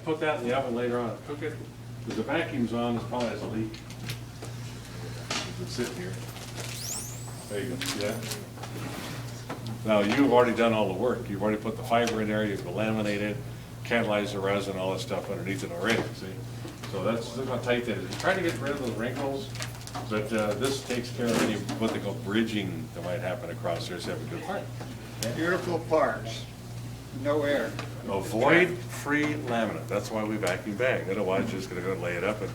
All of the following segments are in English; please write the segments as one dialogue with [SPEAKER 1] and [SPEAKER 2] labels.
[SPEAKER 1] put that in the oven later on. Cook it, because the vacuum's on, it probably has a leak. It's sitting here. There you go, see that? Now, you've already done all the work. You've already put the fiber in there, you've laminated, catalyzed the resin, all that stuff underneath it already, see? So that's, look how tight that is. You try to get rid of those wrinkles, but this takes care of any, what they call bridging that might happen across there, so you have a good part.
[SPEAKER 2] Beautiful parts, no air.
[SPEAKER 1] Avoid-free laminate, that's why we vacuum bag, otherwise you're just gonna go lay it up and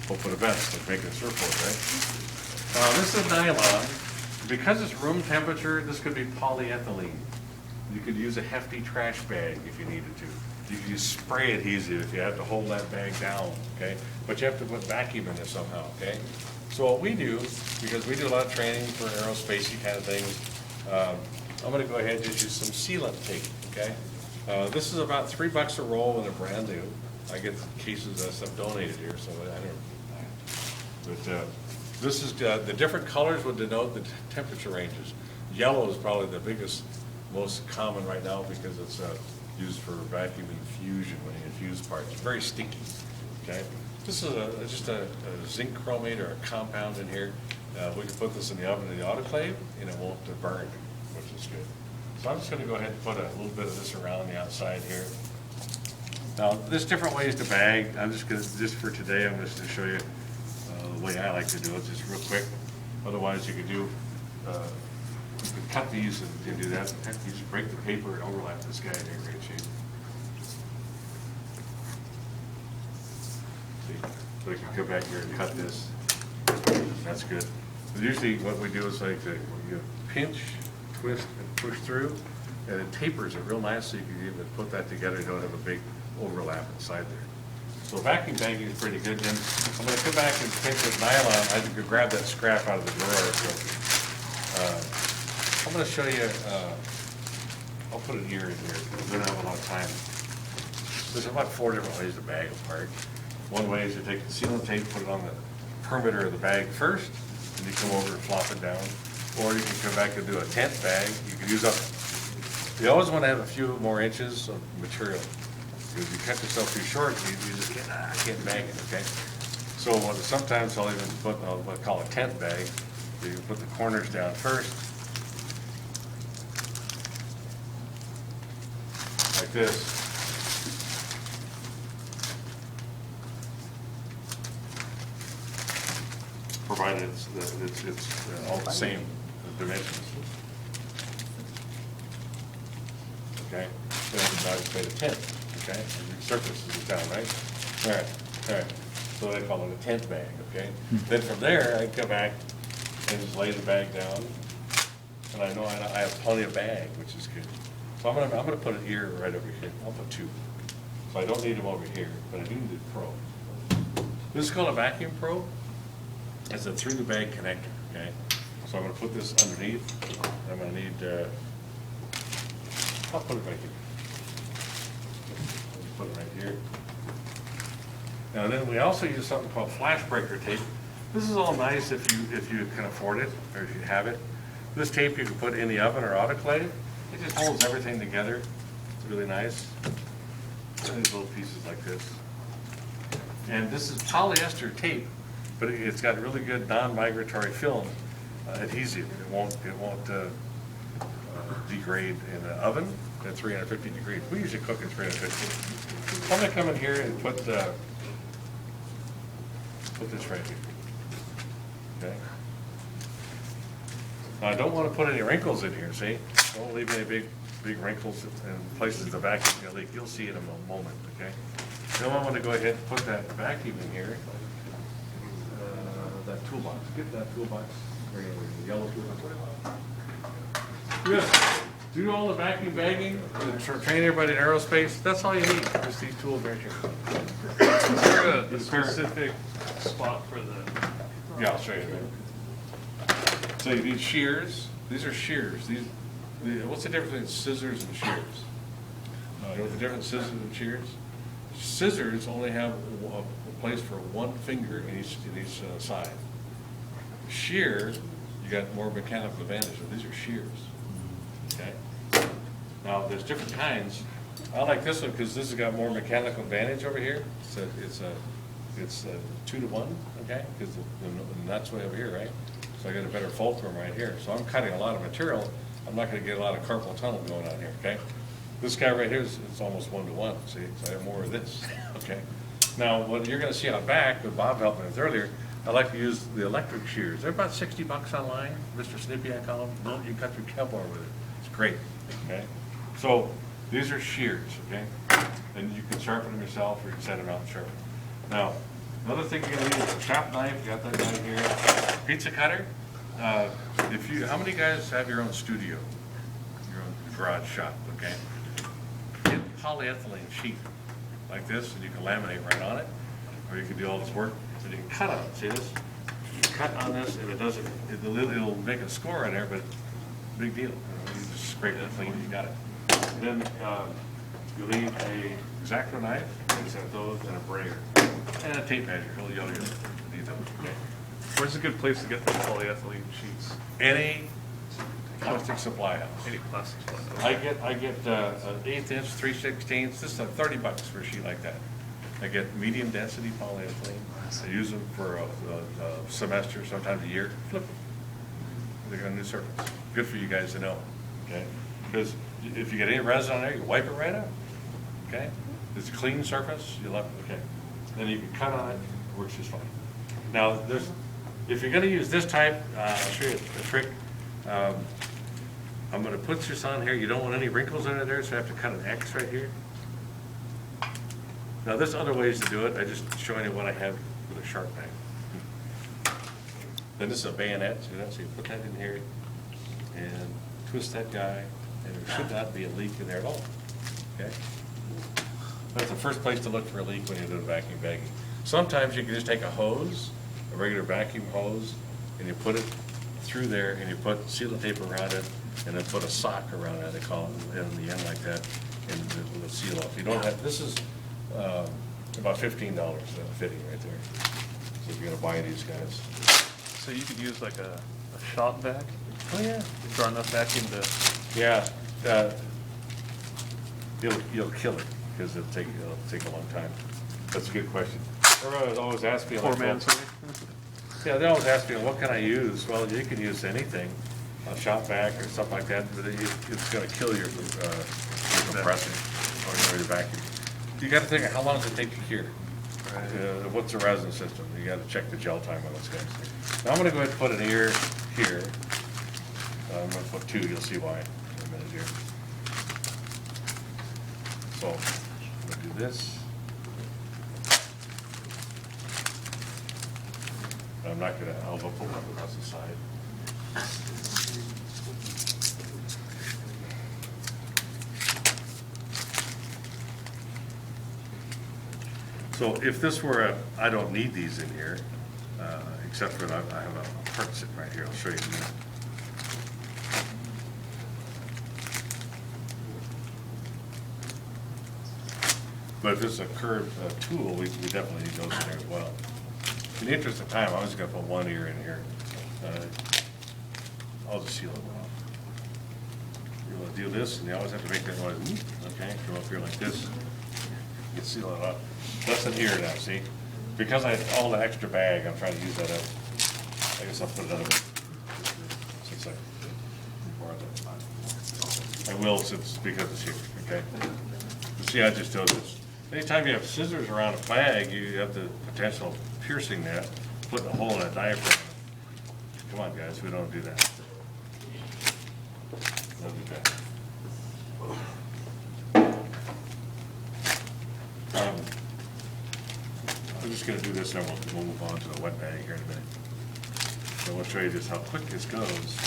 [SPEAKER 1] hope for the best, like making a surfboard, right? This is nylon. Because it's room temperature, this could be polyethylene. You could use a hefty trash bag if you needed to. You could use spray adhesive if you have to hold that bag down, okay? But you have to put vacuum in it somehow, okay? So what we do, because we do a lot of training for aerospace kind of things, I'm gonna go ahead and just use some sealant tape, okay? This is about $3 a roll when they're brand new. I get cases of stuff donated here, so I don't. But this is, the different colors would denote the temperature ranges. Yellow is probably the biggest, most common right now because it's used for vacuum infusion when you infuse parts. It's very sticky, okay? This is just a zinc chromate or a compound in here. We can put this in the oven in the autoclave and it won't burn, which is good. So I'm just gonna go ahead and put a little bit of this around the outside here. Now, there's different ways to bag. I'm just gonna, just for today, I'm just gonna show you the way I like to do it, just real quick. Otherwise, you could do, you could cut these and do that. In fact, you just break the paper and overlap this guy in great shape. See, so you can come back here and cut this. That's good. But usually, what we do is like you pinch, twist, and push through, and it tapers it real nice, so you can even put that together. You don't have a big overlap inside there. So vacuum bagging is pretty good. Then I'm going to come back and pinch with nylon. I could grab that scrap out of the drawer. So, I'm going to show you, I'll put it here and here, because we don't have a lot of time. There's about 4 different ways to bag a part. One way is you take the sealant tape, put it on the perimeter of the bag first, and you come over and flop it down. Or you can come back and do a tent bag. You can use up, you always want to have a few more inches of material. Because if you cut yourself too short, you just can't, I can't bag it, okay? So sometimes I'll even put what I call a tent bag. So you put the corners down first, like this. Provided it's all the same dimensions. Okay, so now it's made a tent. Okay, your surface is down, right? All right. So they call it a tent bag, okay? Then from there, I come back and just lay the bag down. And I know I have plenty of bag, which is good. So I'm gonna put it here, right over here. I'll put 2. So I don't need them over here, but I do need a probe. This is called a vacuum probe. It's a through the bag connector, okay? So I'm gonna put this underneath. I'm gonna need, I'll put it right here. Put it right here. Now then we also use something called flash breaker tape. This is all nice if you can afford it or if you have it. This tape you can put in the oven or autoclave. It just holds everything together. It's really nice. These little pieces like this. And this is polyester tape, but it's got really good non-migratory film adhesive. It won't degrade in the oven at 350 degrees. We usually cook at 350. I'm gonna come in here and put this right here. Okay. Now I don't want to put any wrinkles in here. See, don't leave any big wrinkles in places the vacuum can leak. You'll see it in a moment. Okay. Now I'm going to go ahead and put that vacuum in here. That toolbox. Get that toolbox. The yellow toolbox. Good. Do all the vacuum bagging and train everybody in aerospace. That's all you need. Just these tools right here.
[SPEAKER 3] Is there a specific spot for the?
[SPEAKER 1] Yeah, I'll show you there. So you need shears. These are shears. What's the difference between scissors and shears? You know what the difference is scissors and shears? Scissors only have a place for one finger in each side. Shear, you got more mechanical advantage. So these are shears. Okay. Now there's different kinds. I like this one because this has got more mechanical advantage over here. It's a 2-to-1, okay? Because the nut's way over here, right? So I got a better fulcrum right here. So I'm cutting a lot of material. I'm not gonna get a lot of carpal tunnel going on here, okay? This guy right here it's almost 1-to-1, see? So I have more of this, okay? Now, what you're gonna see out back, what Bob helped me with earlier, I like to use the electric shears. They're about $60 online. Mr. Snippy, I call them. No, you cut your cowboy with it. It's great, okay? So these are shears, okay? And you can sharpen them yourself or you can set them out and sharpen them. Now, another thing you're gonna need is a sharp knife. You got that knife here. Pizza cutter. How many guys have your own studio? Your own garage shop, okay? Get polyethylene sheet like this and you can laminate right on it. Or you can do all this work and you can cut on it. See this? You cut on this and it'll make a score in there, but big deal. You just scrape it clean, you got it. And then you'll need a X-Acto knife, set those, and a brayer, and a tape measure. You'll need those, okay?
[SPEAKER 3] Where's a good place to get the polyethylene sheets?
[SPEAKER 1] Any plastic supply house.
[SPEAKER 3] Any plastic supply?
[SPEAKER 1] I get an 1/8 inch, 3/16. This is $30 for a sheet like that. I get medium density polyethylene. I use them for a semester, sometimes a year. Flip them. They got a new surface. Good for you guys to know, okay? Because if you get any resin on there, you wipe it right out, okay? It's a clean surface, you left it, okay? Then you can cut on it, it works just fine. Now, if you're gonna use this type, I'll show you a trick. I'm gonna put this on here. You don't want any wrinkles under there, so I have to cut an X right here. Now, there's other ways to do it. I'm just showing you what I have with a sharp knife. Then this is a bayonet, see that? So you put that in here and twist that guy, and there should not be a leak in there at all, okay? That's the first place to look for a leak when you're doing vacuum bagging. Sometimes you can just take a hose, a regular vacuum hose, and you put it through there, and you put sealant tape around it, and then put a sock around it, they call it, in the end like that, and it will seal off. You don't have, this is about $15 fitting right there. So if you're gonna buy these guys.
[SPEAKER 3] So you could use like a shop vac?
[SPEAKER 1] Oh, yeah.
[SPEAKER 3] Draw enough vacuum to...
[SPEAKER 1] Yeah, you'll kill it, because it'll take a long time. That's a good question. Everyone always asks me.
[SPEAKER 3] Poor man's way.
[SPEAKER 1] Yeah, they always ask me, what can I use? Well, you can use anything, a shop vac or something like that, but it's gonna kill your compressor or your vacuum. You gotta think, how long does it take to cure? What's the resin system? You gotta check the gel time on those guys. Now I'm gonna go ahead and put an ear here. I'm gonna put 2, you'll see why in a minute here. So, I'm gonna do this. I'm not gonna, I'll pull it across the side. So if this were I don't need these in here, except for I have a part sitting right here. I'll show you in a minute. But if this is a curved tool, we definitely need those in there as well. In the interest of time, I was just gonna put one ear in here. I'll just seal it off. You're gonna do this, and you always have to make that noise, okay? Go up here like this, you can seal it up. That's an ear now, see? Because I had all the extra bag, I'm trying to use that up. I guess I'll put it another way. Since I borrowed that. I will, because it's here, okay? But see, I just do this. Anytime you have scissors around a bag, you have the potential of piercing that, putting a hole in a diaphragm. Come on, guys, we don't do that. Don't do that. I'm just gonna do this, and we'll move on to the wet bag here in a minute. So we'll show you just how quick this goes.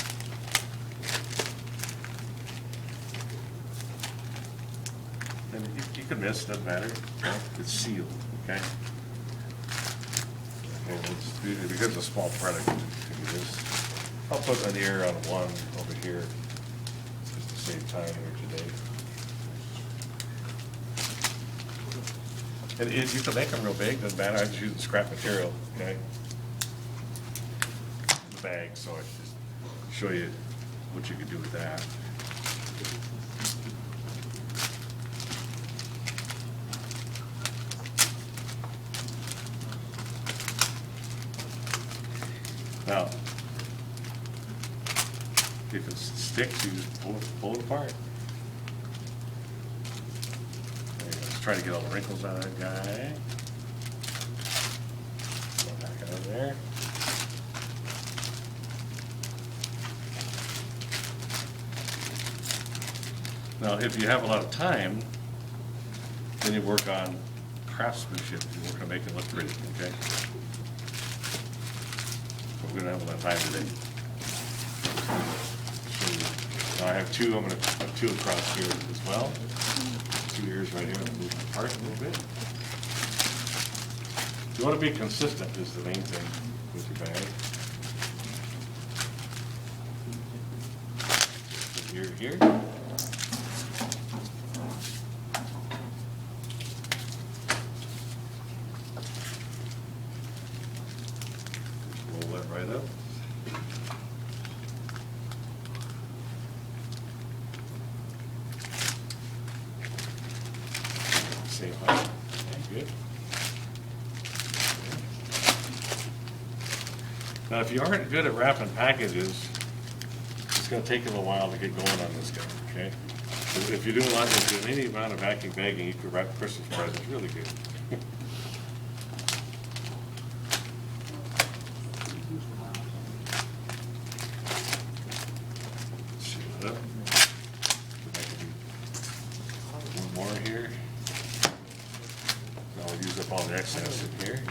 [SPEAKER 1] And you can miss, doesn't matter. It's sealed, okay? Well, because it's a small product, do this. I'll put an ear on one over here, just to save time here today. And you can make them real big, doesn't matter. I just use the scrap material, okay? The bag, so I just show you what you can do with that. Now, if it sticks, you just pull it apart. There you go. Let's try to get all the wrinkles out of that guy. Go back out of there. Now, if you have a lot of time, then you work on craftsmanship. You work on making it look pretty, okay? But we don't have a lot of time today. Now I have two, I'm gonna put two across here as well. Two ears right here, I'm gonna move them apart a little bit. You wanna be consistent is the main thing with your bag. Put ear here. Roll that right up. Same height. Okay, good. Now, if you aren't good at wrapping packages, it's gonna take you a little while to get going on this guy, okay? So if you're doing any amount of vacuum bagging, you could wrap Christmas presents really good. Seal it up. One more here. I'll use up all the excess in here.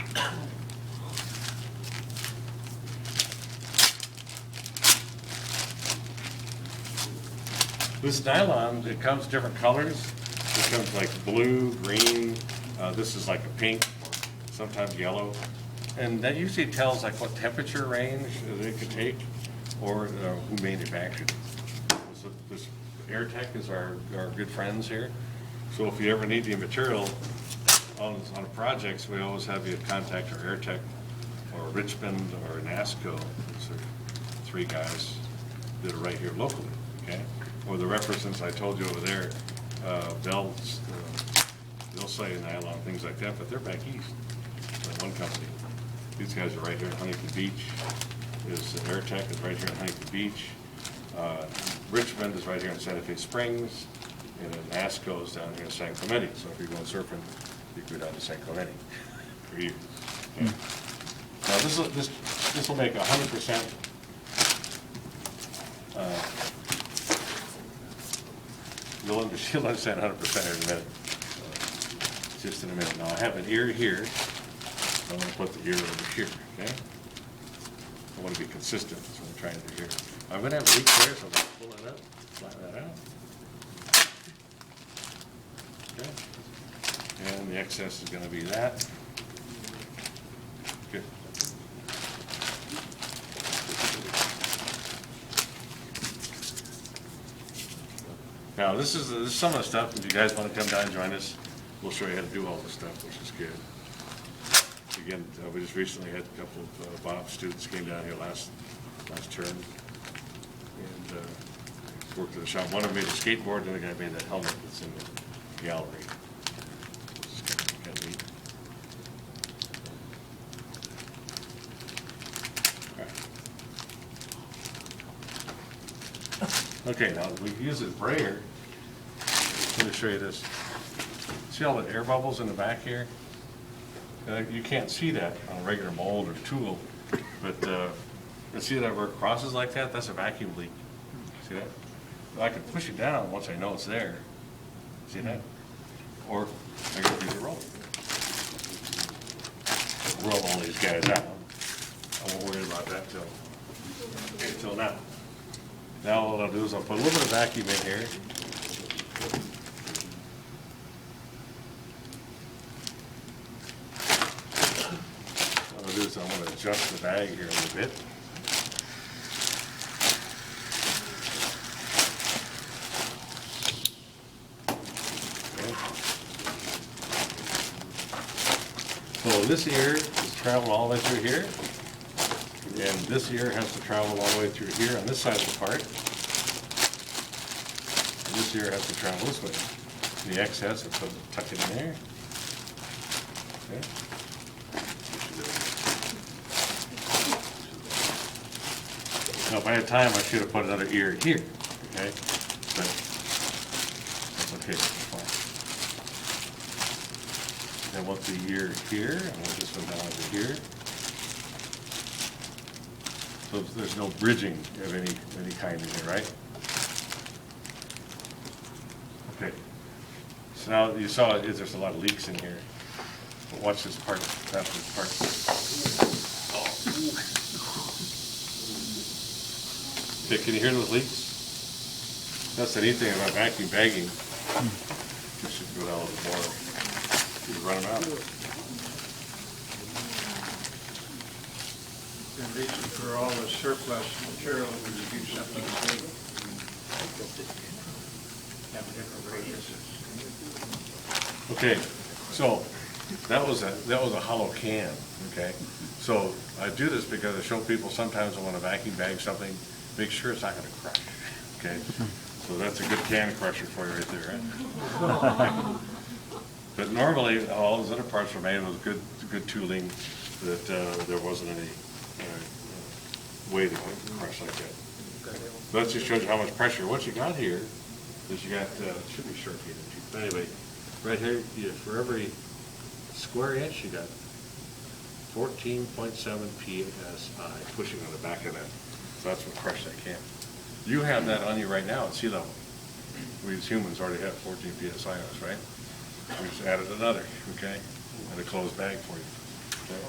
[SPEAKER 1] This nylon, it comes different colors. It comes like blue, green, this is like a pink, sometimes yellow. And that usually tells like what temperature range that it could take or who manufactured it. So this AirTech is our good friends here. So if you ever need the material on projects, we always have you contact our AirTech or Richmond or NASCO. These are three guys that are right here locally, okay? Or the references I told you over there, they'll say nylon, things like that, but they're back east. One company. These guys are right here in Huntington Beach. AirTech is right here in Huntington Beach. Richmond is right here in Santa Fe Springs. And then NASCO is down here in San Clemente. So if you're going surfing, you go down to San Clemente for you. Okay. Now this will make 100%. You'll understand 100% in a minute. Just in a minute. Now I have an ear here. I'm going to put the ear over here. Okay. I want to be consistent. That's what I'm trying to do here. I'm going to have a leak there, so I'm going to pull it up, flatten that out. Okay. And the excess is going to be that. Good. Now, this is some of the stuff. If you guys want to come down and join us, we'll show you how to do all this stuff, which is good. Again, we just recently had a couple of Bob students came down here last term and worked at the shop. One of them made a skateboard, the other guy made that helmet that's in the gallery. Which is kind of neat. All right. Okay, now we use this brayer. Let me show you this. See all the air bubbles in the back here? You can't see that on a regular mold or tool, but see that where it crosses like that? That's a vacuum leak. See that? I can push it down once I know it's there. See that? Or I can use a roller. Roll all these guys out. I won't worry about that till now. Now what I'll do is I'll put a little bit of vacuum in here. What I'll do is I'm going to adjust the bag here a little bit. Okay. So this ear is traveling all the way through here. And this ear has to travel all the way through here on this side of the part. And this ear has to travel this way. The excess, I'll tuck it in there. Okay. Now, if I had time, I should have put another ear here, okay? But that's okay, that's fine. I want the ear here, I want this one down over here. So there's no bridging of any kind in here, right? Okay. So now you saw there's a lot of leaks in here. But watch this part, that's this part. Okay, can you hear those leaks? That's the neat thing about vacuum bagging. You should go down a little more. You run them out.
[SPEAKER 2] The reason for all the surplus material was to do something big. Have different radiuses.
[SPEAKER 1] Okay, so that was a hollow can, okay? So I do this because I show people sometimes I want to vacuum bag something, make sure it's not gonna crush, okay? So that's a good can crusher for you right there, right? But normally, all those other parts were made with good tooling that there wasn't any way to crush like that. So that just shows you how much pressure. What you got here is you got, it should be short heated, but anyway, right here, for every square inch, you got 14.7 PSI pushing on the back of that. So that's what crushed that can. You have that on you right now at sea level. We as humans already have 14 PSI on us, right? We just added another, okay? And a closed bag for you. Okay?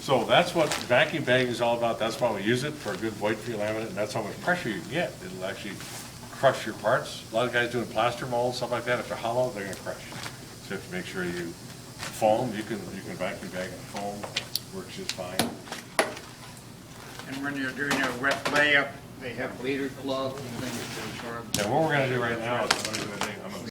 [SPEAKER 1] So that's what vacuum bagging is all about. That's why we use it for a good void-free laminate, and that's how much pressure you can get. It'll actually crush your parts. A lot of guys doing plaster molds, stuff like that, if they're hollow, they're gonna crush. So you have to make sure you foam, you can vacuum bag and foam, works just fine.
[SPEAKER 2] And when you're doing a wet layup, they have bleeder gloves and things to absorb.
[SPEAKER 1] And what we're gonna do right now is I'm gonna do a thing, I'm gonna